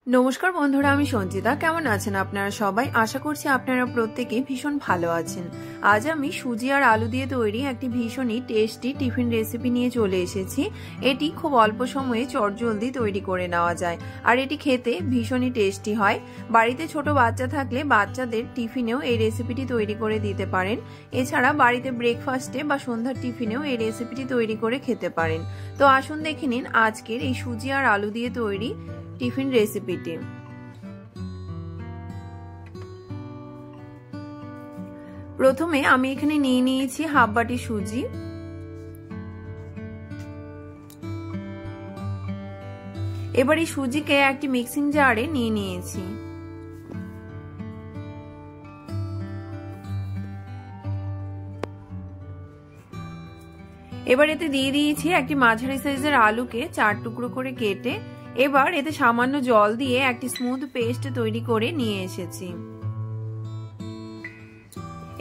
नमस्कार बंधुरा आमी संचिता केमन आছেন আপনারা সবাই आशा করছি আপনারা প্রত্যেকেই ভীষণ ভালো আছেন। আজ আমি সুজি আর আলু দিয়ে তৈরি একটি ভীষণই টেস্টি টিফিন রেসিপি নিয়ে চলে এসেছি। এটি খুব অল্প সময়ে চটজলদি তৈরি করে নেওয়া যায় আর এটি খেতে ভীষণই টেস্টি হয়। বাড়িতে ছোট বাচ্চা থাকলে বাচ্চাদের টিফিনেও এই রেসিপিটি তৈরি করে দিতে পারেন। এছাড়া বাড়িতে ব্রেকফাস্টে বা সন্ধ্যার টিফিনেও এই রেসিপিটি তৈরি করে খেতে পারেন। তো আসুন দেখে নিন আজকের এই সুজি আর আলু দিয়ে তৈরি টিফিন রেসিপিটি। প্রথমে আমি এখানে নিয়ে নিয়েছি হাফ বাটি সুজি। এবার এই সুজিকে একটি মিক্সিং জারে নিয়ে নিয়েছি। এবার এতে দিয়ে দিয়েছি একটি মাঝারি সাইজের আলুকে 4 টুকরো করে কেটে। এবার এতে সামান্য জল দিয়ে একটি স্মুথ পেস্ট তৈরি করে নিয়ে এসেছি।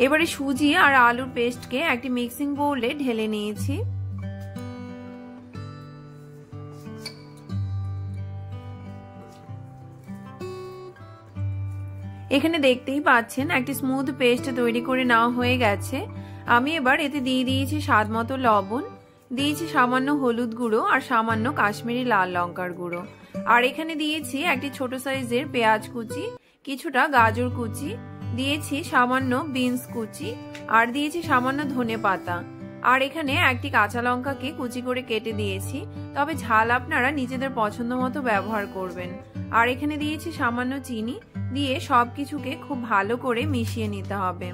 এবারে সুজি আর আলুর পেস্টকে একটি মিক্সিং বোলে ঢেলে নিয়েছি। এখানে দেখতেই পাচ্ছেন একটি স্মুথ পেস্ট তৈরি করে নেওয়া হয়ে গেছে। আমি এবার এতে দিয়ে দিয়েছি স্বাদ মতো লবণ, দিয়েছি সামান্য হলুদ গুঁড়ো আর সামান্য কাশ্মীরি লাল লঙ্কার গুঁড়ো। আর এখানে দিয়েছি একটি ছোট সাইজের পেঁয়াজ কুচি, কিছুটা গাজর কুচি, দিয়েছি সামান্য বিনস কুচি আর দিয়েছি সামান্য ধনে পাতা। আর এখানে একটি কাঁচা লঙ্কাকে কুচি করে কেটে দিয়েছি, তবে ঝাল আপনারা নিজেদের পছন্দ মতো ব্যবহার করবেন। আর এখানে দিয়েছি সামান্য চিনি, দিয়ে সবকিছুকে খুব ভালো করে মিশিয়ে নিতে হবে।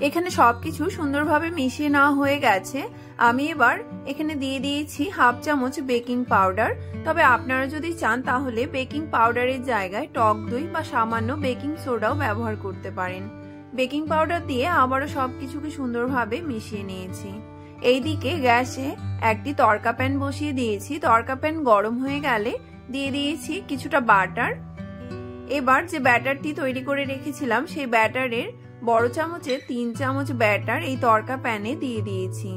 এখানে সবকিছু সুন্দরভাবে মিশিয়ে নেওয়া হয়ে গেছে। আমি এবার এখানে দিয়ে দিয়েছি হাফ চামচ বেকিং পাউডার। তবে আপনারা যদি চান তাহলে বেকিং পাউডারের জায়গায় টক দই বা সামান্য বেকিং সোডাও ব্যবহার করতে পারেন। বেকিং পাউডার দিয়ে আবারও সবকিছুকে সুন্দরভাবে মিশিয়ে নিয়েছি। এইদিকে গ্যাসে একটি তড়কা প্যান বসিয়ে দিয়েছি। তড়কা প্যান গরম হয়ে গেলে দিয়ে দিয়েছি কিছুটা বাটার। এবার যে ব্যাটারটি তৈরি করে রেখেছিলাম সেই ব্যাটারের বড় চামচে 3 চামচ ব্যাটার এই তড়কা প্যানে দিয়ে দিয়েছি।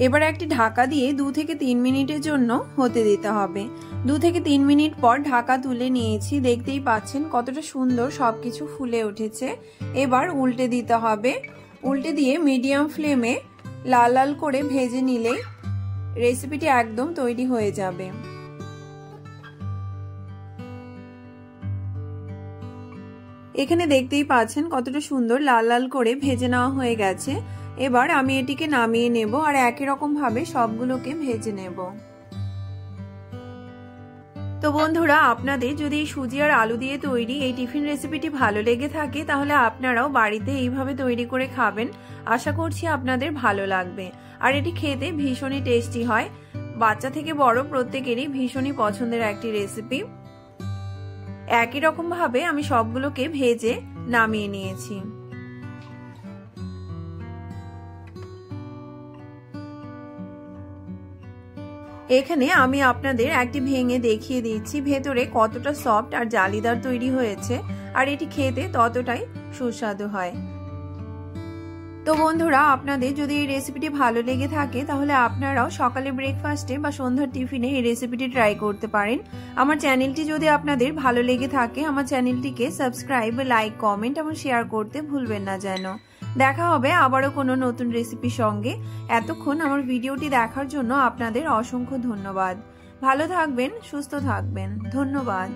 এবার একটি ঢাকা দিয়ে 2 থেকে 3 মিনিটের জন্য হতে দিতে হবে। 2 থেকে 3 মিনিট পর ঢাকা তুলে নিয়েছি। দেখতেই পাচ্ছেন কতটা সুন্দর সবকিছু ফুলে উঠেছে। এবার উল্টে দিতে হবে। উল্টে দিয়ে মিডিয়াম ফ্লেমে লাল লাল করে ভেজে নিলেই রেসিপিটি একদম তৈরি হয়ে যাবে। এখানে দেখতেই পাচ্ছেন কতটা সুন্দর লাল লাল করে ভেজে নেওয়া হয়ে গেছে। এবার আমি এটিকে নামিয়ে নেব আর একই রকম ভাবে সবগুলোকে ভেজে নেব। তো বন্ধুরা, আপনাদের যদি সুজি আর আলু দিয়ে তৈরি এই টিফিন রেসিপিটি ভালো লেগে থাকে তাহলে আপনারাও বাড়িতে এইভাবে তৈরি করে খাবেন। আশা করছি আপনাদের ভালো লাগবে। আর এটি খেতে ভীষণই টেস্টি হয়। বাচ্চা থেকে বড় প্রত্যেকেরই ভীষণই পছন্দের একটি রেসিপি। একই রকম ভাবে আমি সবগুলোকে ভেজে নামিয়ে নিয়েছি। এখানে আমি আপনাদের একটি ভেঙে দেখিয়ে দিচ্ছি ভেতরে কতটা সফট আর জালিদার তৈরি হয়েছে। আর এটি খেতে ততটাই সুস্বাদু হয়। তো বন্ধুরা, আপনাদের যদি এই রেসিপিটি ভালো লেগে থাকে তাহলে আপনারাও সকালে ব্রেকফাস্টে বা সন্ধ্যার টিফিনে এই রেসিপিটি ট্রাই করতে পারেন। আমার চ্যানেলটি যদি আপনাদের ভালো লেগে থাকে আমার চ্যানেলটিকে সাবস্ক্রাইব, লাইক, কমেন্ট এবং শেয়ার করতে ভুলবেন না যেন। দেখা হবে আবারও কোনো নতুন রেসিপির সঙ্গে। এতক্ষণ আমার ভিডিওটি দেখার জন্য আপনাদের অসংখ্য ধন্যবাদ। ভালো থাকবেন, সুস্থ থাকবেন। ধন্যবাদ।